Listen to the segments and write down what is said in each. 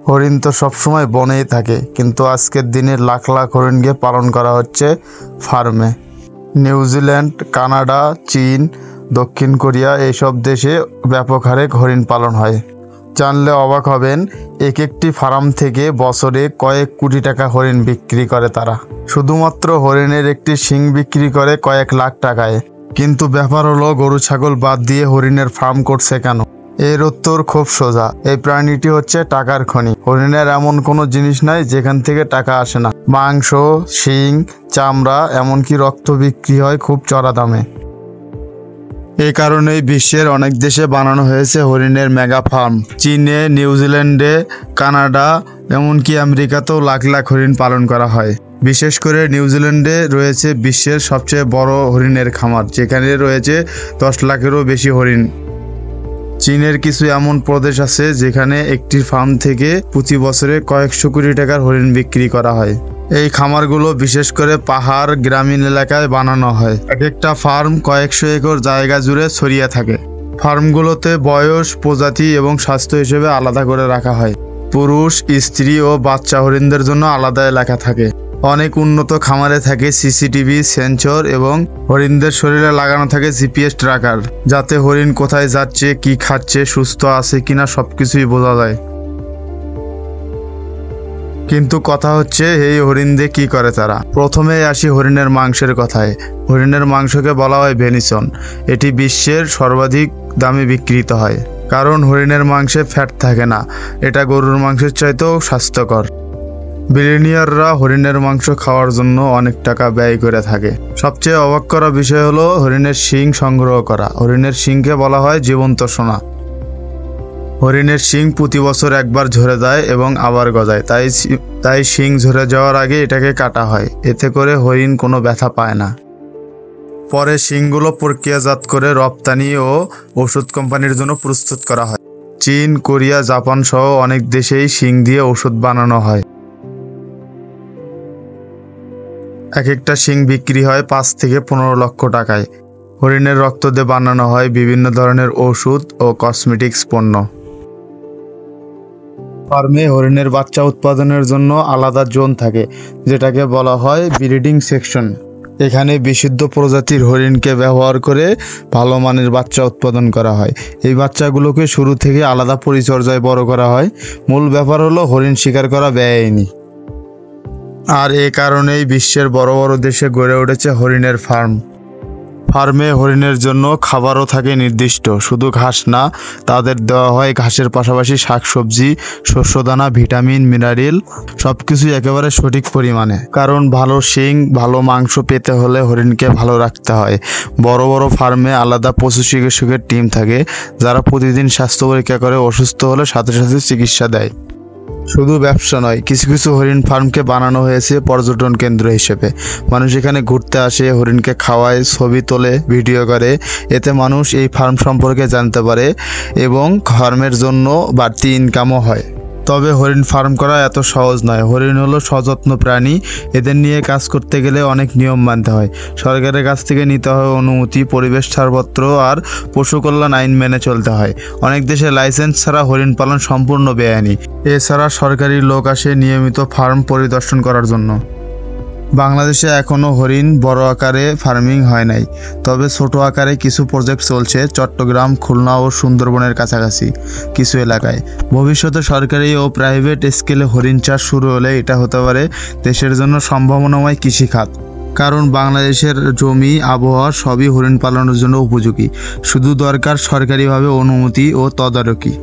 হরিণ তো সবসময় বনেই থাকে, কিন্তু আজকের দিনে লাখ লাখ হরিণকে পালন করা হচ্ছে ফার্মে। নিউজিল্যান্ড, কানাডা, চীন, দক্ষিণ কোরিয়া এইসব দেশে ব্যাপক হারে হরিণ পালন হয়। জানলে অবাক হবেন, একটি ফার্ম থেকে বছরে কয়েক কোটি টাকা হরিণ বিক্রি করে তারা। শুধুমাত্র হরিণের একটি শিং বিক্রি করে কয়েক লাখ টাকায়। কিন্তু ব্যাপার হলো, গরু ছাগল বাদ দিয়ে হরিণের ফার্ম করছে কেন? এর উত্তর খুব সোজা। এই প্রাণীটি হচ্ছে টাকার খনি। হরিণের এমন কোনো জিনিস নাই যেখান থেকে টাকা আসে না। মাংস, শিং, চামড়া, এমনকি রক্ত বিক্রি হয় খুব চড়া দামে। এই কারণেই বিশ্বের অনেক দেশে বানানো হয়েছে হরিণের মেগা ফার্ম। চীনে, নিউজিল্যান্ডে, কানাডা, এমনকি আমেরিকাতেও লাখ লাখ হরিণ পালন করা হয়। বিশেষ করে নিউজিল্যান্ডে রয়েছে বিশ্বের সবচেয়ে বড় হরিণের খামার, যেখানে রয়েছে 10 লাখেরও বেশি হরিণ। চীনের কিছু এমন প্রদেশ আছে যেখানে একটি ফার্ম থেকে প্রতি বছরে কয়েকশো কোটি টাকার হরিণ বিক্রি করা হয়। এই খামারগুলো বিশেষ করে পাহাড়, গ্রামীণ এলাকায় বানানো হয়। এক একটা ফার্ম কয়েকশো একর জায়গা জুড়ে ছড়িয়ে থাকে। ফার্মগুলোতে বয়স, প্রজাতি এবং স্বাস্থ্য হিসেবে আলাদা করে রাখা হয়। পুরুষ, স্ত্রী ও বাচ্চা হরিণদের জন্য আলাদা এলাকা থাকে। অনেক উন্নত খামারে থাকে সিসিটিভি, সেন্সর এবং হরিণদের শরীরে লাগানো থাকে জিপিএস ট্র্যাকার, যাতে হরিণ কোথায় যাচ্ছে, কি খাচ্ছে, সুস্থ আছে কিনা সবকিছুই বোঝা যায়। কিন্তু কথা হচ্ছে, এই হরিণ দিয়ে কি করে তারা? প্রথমে আসি হরিণের মাংসের কথায়। হরিণের মাংসকে বলা হয় ভেনিসন। এটি বিশ্বের সর্বাধিক দামে বিক্রিত হয়, কারণ হরিণের মাংসে ফ্যাট থাকে না। এটা গরুর মাংসের চাইতেও স্বাস্থ্যকর। বিলিনিয়াররা হরিণের মাংস খাওয়ার জন্য অনেক টাকা ব্যয় করে থাকে। সবচেয়ে অবাক করা বিষয় হলো হরিণের শিং সংগ্রহ করা। হরিণের শিংকে বলা হয় জীবন্ত সোনা। হরিণের শিং প্রতি বছর একবার ঝরে যায় এবং আবার গজায়, তাই শিং ঝরে যাওয়ার আগে এটাকে কাটা হয়। এতে করে হরিণ কোনো ব্যথা পায় না। পরে শিংগুলো প্রক্রিয়াজাত করে রপ্তানি ও ওষুধ কোম্পানির জন্য প্রস্তুত করা হয়। চীন, কোরিয়া, জাপান সহ অনেক দেশেই শিং দিয়ে ওষুধ বানানো হয়। এক একটা শিং বিক্রি হয় 5 থেকে 15 লক্ষ টাকায়। হরিণের রক্ত দিয়ে বানানো হয় বিভিন্ন ধরনের ওষুধ ও কসমেটিক্স পণ্য। ফার্মে হরিণের বাচ্চা উৎপাদনের জন্য আলাদা জোন থাকে, যেটাকে বলা হয় ব্রিডিং সেকশন। এখানে বিশুদ্ধ প্রজাতির হরিণকে ব্যবহার করে ভালো মানের বাচ্চা উৎপাদন করা হয়। এই বাচ্চাগুলোকে শুরু থেকে আলাদা পরিচর্যায় বড় করা হয়। মূল ব্যাপার হলো হরিণ শিকার করা ব্যয়নি। আর এ কারণেই বিশ্বের বড় বড় দেশে গড়ে উঠেছে হরিণের ফার্ম। ফার্মে হরিণের জন্য খাবারও থাকে নির্দিষ্ট। শুধু ঘাস না, তাদের দেওয়া হয় ঘাসের পাশাপাশি শাকসবজি, শস্যদানা, ভিটামিন, মিনারেল সবকিছুই একেবারে সঠিক পরিমাণে। কারণ ভালো শিং, ভালো মাংস পেতে হলে হরিণকে ভালো রাখতে হয়। বড় বড় ফার্মে আলাদা পশু চিকিৎসকের টিম থাকে, যারা প্রতিদিন স্বাস্থ্য পরীক্ষা করে, অসুস্থ হলে সাথে সাথে চিকিৎসা দেয়। শুধু ব্যবসা নয়, কিছু কিছু হরিণ ফার্মকে বানানো হয়েছে পর্যটন কেন্দ্র হিসেবে। মানুষ এখানে ঘুরতে আসে, হরিণকে খাওয়ায়, ছবি তোলে, ভিডিও করে। এতে মানুষ এই ফার্ম সম্পর্কে জানতে পারে এবং ফার্মের জন্য বাড়তি ইনকামও হয়। তবে হরিণ ফার্ম করা এত সহজ নয়। হরিণ হলো সযত্ন প্রাণী। এদের নিয়ে কাজ করতে গেলে অনেক নিয়ম মানতে হয়। সরকারের কাছ থেকে নিতে হয় অনুমতি, পরিবেশ ছাড়পত্র আর পশু কল্যাণ আইন মেনে চলতে হয়। অনেক দেশে লাইসেন্স ছাড়া হরিণ পালন সম্পূর্ণ বেআইনি। এছাড়া সরকারি লোক আসে নিয়মিত ফার্ম পরিদর্শন করার জন্য। বাংলাদেশে এখনও হরিণ বড় আকারে ফার্মিং হয় নাই, তবে ছোট আকারে কিছু প্রজেক্ট চলছে চট্টগ্রাম, খুলনা ও সুন্দরবনের কাছাকাছি কিছু এলাকায়। ভবিষ্যতে সরকারি ও প্রাইভেট স্কেলে হরিণ চাষ শুরু হলে এটা হতে পারে দেশের জন্য সম্ভাবনাময় কৃষিখাত। কারণ বাংলাদেশের জমি, আবহাওয়া সবই হরিণ পালনের জন্য উপযোগী। শুধু দরকার সরকারিভাবে অনুমতি ও তদারকি।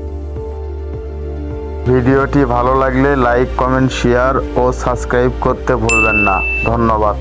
ভিডিওটি ভালো লাগলে লাইক, কমেন্ট, শেয়ার ও সাবস্ক্রাইব করতে ভুলবেন না। ধন্যবাদ।